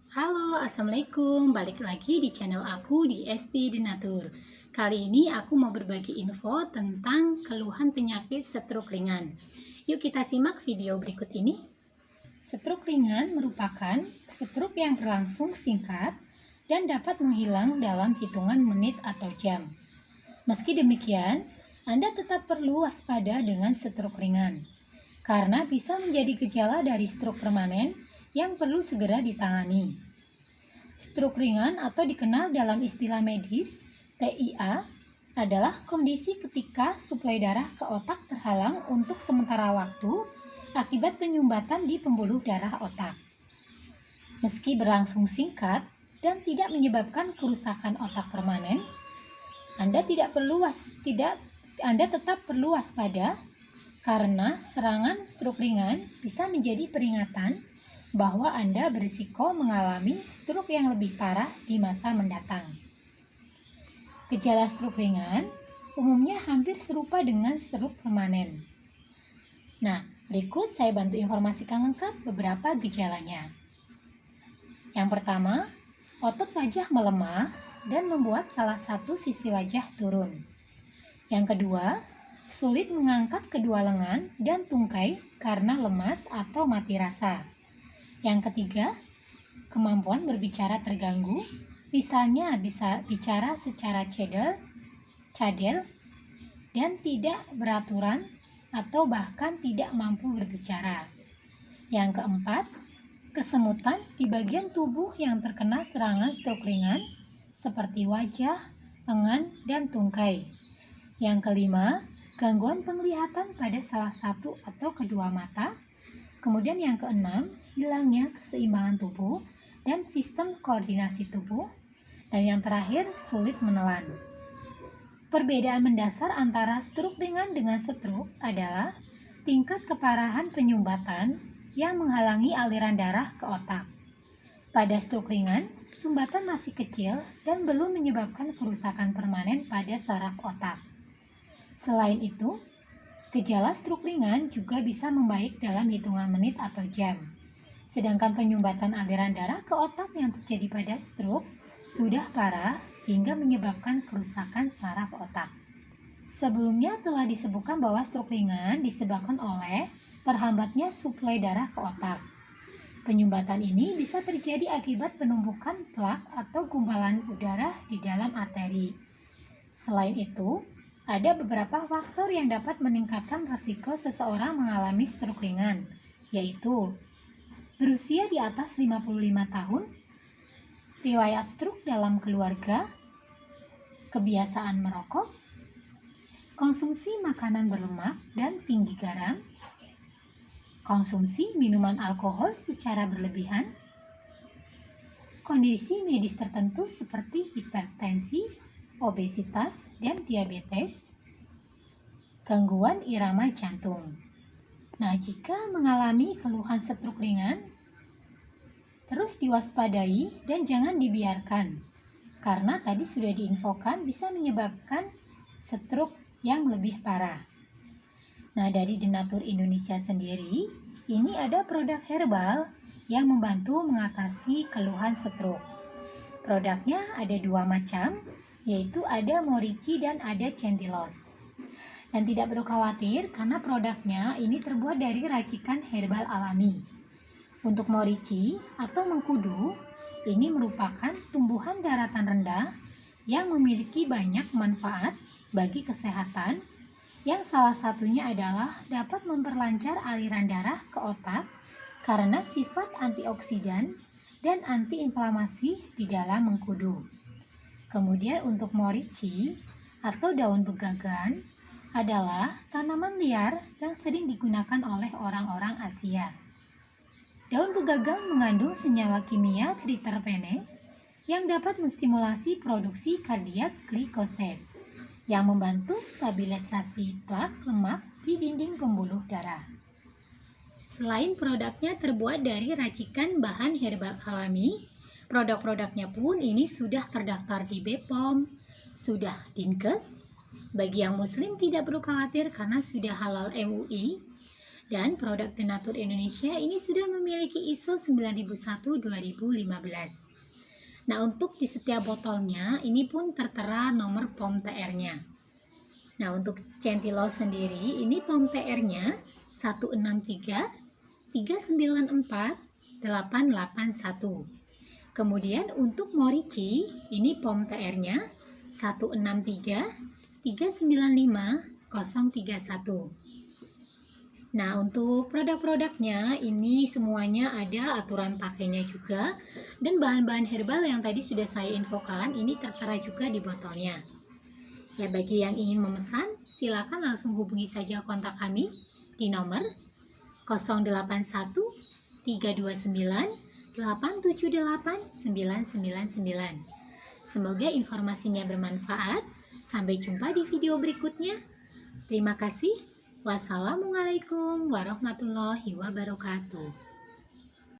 Halo, Assalamualaikum. Balik lagi di channel aku di ST Denatur. Kali ini aku mau berbagi info tentang keluhan penyakit stroke ringan. Yuk kita simak video berikut ini. Stroke ringan merupakan stroke yang berlangsung singkat dan dapat menghilang dalam hitungan menit atau jam. Meski demikian, Anda tetap perlu waspada dengan stroke ringan, karena bisa menjadi gejala dari stroke permanen yang perlu segera ditangani. Stroke ringan atau dikenal dalam istilah medis TIA adalah kondisi ketika suplai darah ke otak terhalang untuk sementara waktu akibat penyumbatan di pembuluh darah otak. Meski berlangsung singkat dan tidak menyebabkan kerusakan otak permanen, Anda tetap perlu waspada karena serangan stroke ringan bisa menjadi peringatan bahwa Anda berisiko mengalami stroke yang lebih parah di masa mendatang. Gejala stroke ringan umumnya hampir serupa dengan stroke permanen. Nah, berikut saya bantu informasikan lengkap beberapa gejalanya. Yang pertama, otot wajah melemah dan membuat salah satu sisi wajah turun. Yang kedua, sulit mengangkat kedua lengan dan tungkai karena lemas atau mati rasa. Yang ketiga, kemampuan berbicara terganggu, misalnya bisa bicara secara cadel, dan tidak beraturan atau bahkan tidak mampu berbicara. Yang keempat, kesemutan di bagian tubuh yang terkena serangan stroke ringan seperti wajah, lengan, dan tungkai. Yang kelima, gangguan penglihatan pada salah satu atau kedua mata. Kemudian yang keenam, hilangnya keseimbangan tubuh dan sistem koordinasi tubuh. Dan yang terakhir, sulit menelan. Perbedaan mendasar antara stroke ringan dengan stroke adalah tingkat keparahan penyumbatan yang menghalangi aliran darah ke otak. Pada stroke ringan, sumbatan masih kecil dan belum menyebabkan kerusakan permanen pada saraf otak. Selain itu, gejala stroke ringan juga bisa membaik dalam hitungan menit atau jam. Sedangkan penyumbatan aliran darah ke otak yang terjadi pada stroke sudah parah hingga menyebabkan kerusakan saraf otak. Sebelumnya telah disebutkan bahwa stroke ringan disebabkan oleh terhambatnya suplai darah ke otak. Penyumbatan ini bisa terjadi akibat penumpukan plak atau gumpalan udara di dalam arteri. Selain itu, ada beberapa faktor yang dapat meningkatkan risiko seseorang mengalami stroke ringan, yaitu berusia di atas 55 tahun, riwayat stroke dalam keluarga, kebiasaan merokok, konsumsi makanan berlemak dan tinggi garam, konsumsi minuman alkohol secara berlebihan, kondisi medis tertentu seperti hipertensi, obesitas, dan diabetes, gangguan irama jantung. Nah, jika mengalami keluhan stroke ringan, terus diwaspadai dan jangan dibiarkan, karena tadi sudah diinfokan bisa menyebabkan stroke yang lebih parah. Nah, dari Denatur Indonesia sendiri, ini ada produk herbal yang membantu mengatasi keluhan stroke. Produknya ada dua macam, yaitu ada morici dan ada centilos. Dan tidak perlu khawatir karena produknya ini terbuat dari racikan herbal alami. Untuk morici atau mengkudu, ini merupakan tumbuhan daratan rendah yang memiliki banyak manfaat bagi kesehatan, yang salah satunya adalah dapat memperlancar aliran darah ke otak karena sifat antioksidan dan antiinflamasi di dalam mengkudu. Kemudian untuk morici atau daun begagan adalah tanaman liar yang sering digunakan oleh orang-orang Asia. Daun begagan mengandung senyawa kimia triterpene yang dapat menstimulasi produksi kardiak glikosid yang membantu stabilisasi plak lemak di dinding pembuluh darah. Selain produknya terbuat dari racikan bahan herbal alami, produk-produknya pun ini sudah terdaftar di BPOM, sudah Dinkes. Bagi yang muslim tidak perlu khawatir karena sudah halal MUI. Dan produk Denatur Indonesia ini sudah memiliki ISO 9001-2015. Nah, untuk di setiap botolnya ini pun tertera nomor POM TR-nya. Nah, untuk Centilo sendiri ini POM TR-nya 163 394 881. Kemudian untuk Morici ini POM TR-nya 163 395 031. Nah, untuk produk-produknya ini semuanya ada aturan pakainya juga, dan bahan-bahan herbal yang tadi sudah saya infokan ini tertera juga di botolnya. Ya, bagi yang ingin memesan silakan langsung hubungi saja kontak kami di nomor 081 329 878 999. Semoga informasinya bermanfaat. Sampai jumpa di video berikutnya. Terima kasih. Wassalamualaikum warahmatullahi wabarakatuh.